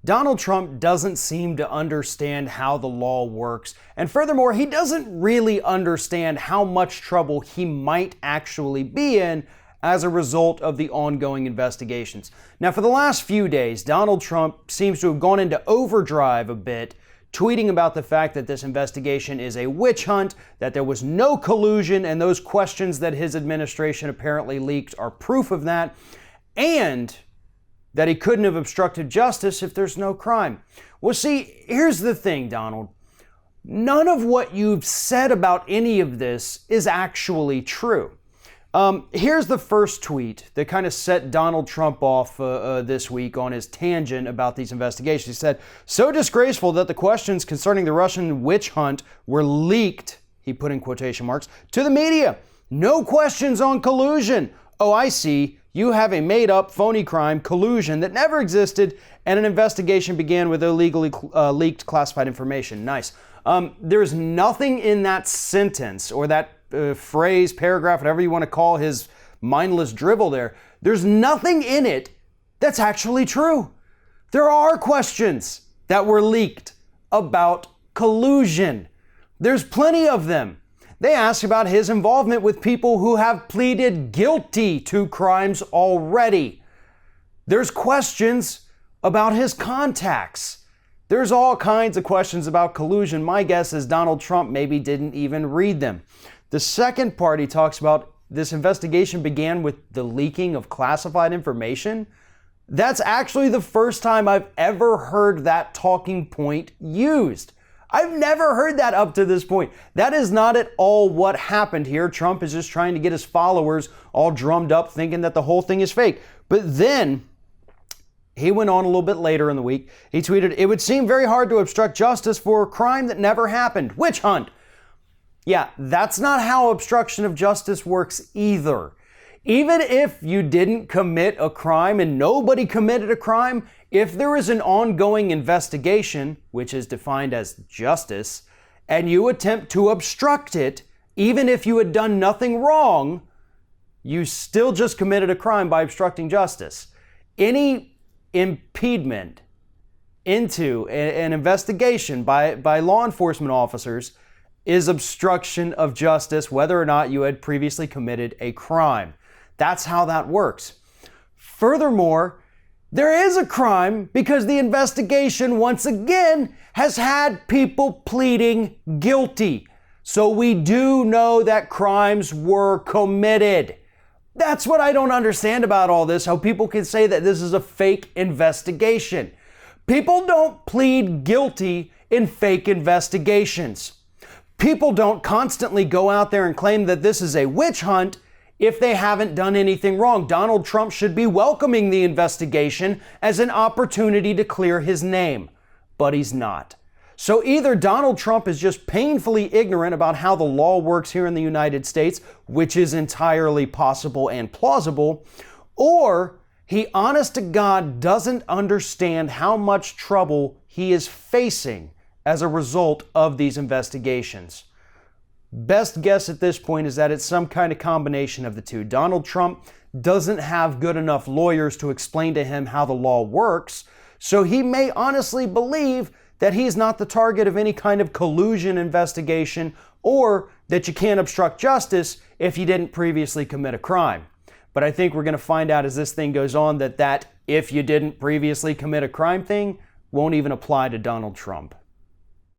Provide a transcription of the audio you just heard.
Donald Trump doesn't seem to understand how the law works, and furthermore, he doesn't really understand how much trouble he might actually be in as a result of the ongoing investigations. Now, for the last few days, Donald Trump seems to have gone into overdrive a bit, tweeting about the fact that this investigation is a witch hunt, that there was no collusion, and those questions that his administration apparently leaked are proof of that, and that he couldn't have obstructed justice if there's no crime. Well, see, here's the thing, Donald. None of what you've said about any of this is actually true. Here's the first tweet that kind of set Donald Trump off this week on his tangent about these investigations. He said, "So disgraceful that the questions concerning the Russian witch hunt were leaked," he put in quotation marks, "to the media. No questions on collusion. Oh, I see. You have a made-up, phony crime, collusion that never existed, and an investigation began with illegally leaked classified information." Nice. There's nothing in that sentence or that phrase, paragraph, whatever you want to call his mindless drivel there. There's nothing in it that's actually true. There are questions that were leaked about collusion. There's plenty of them. They ask about his involvement with people who have pleaded guilty to crimes already. There's questions about his contacts. There's all kinds of questions about collusion. My guess is Donald Trump maybe didn't even read them. The second part, he talks about this investigation began with the leaking of classified information. That's actually the first time I've ever heard that talking point used. I've never heard that up to this point. That is not at all what happened here. Trump is just trying to get his followers all drummed up thinking that the whole thing is fake. But then he went on a little bit later in the week. He tweeted, "It would seem very hard to obstruct justice for a crime that never happened. Witch hunt." Yeah, that's not how obstruction of justice works either. Even if you didn't commit a crime and nobody committed a crime, if there is an ongoing investigation, which is defined as justice, and you attempt to obstruct it, even if you had done nothing wrong, you still just committed a crime by obstructing justice. Any impediment into an investigation by law enforcement officers is obstruction of justice, whether or not you had previously committed a crime. That's how that works. Furthermore, there is a crime because the investigation, once again, has had people pleading guilty. So we do know that crimes were committed. That's what I don't understand about all this, how people can say that this is a fake investigation. People don't plead guilty in fake investigations. People don't constantly go out there and claim that this is a witch hunt if they haven't done anything wrong. Donald Trump should be welcoming the investigation as an opportunity to clear his name, but he's not. So either Donald Trump is just painfully ignorant about how the law works here in the United States, which is entirely possible and plausible, or he, honest to God, doesn't understand how much trouble he is facing as a result of these investigations. Best guess at this point is that it's some kind of combination of the two. Donald Trump doesn't have good enough lawyers to explain to him how the law works, so he may honestly believe that he's not the target of any kind of collusion investigation or that you can't obstruct justice if you didn't previously commit a crime. But I think we're going to find out as this thing goes on that if you didn't previously commit a crime thing won't even apply to Donald Trump.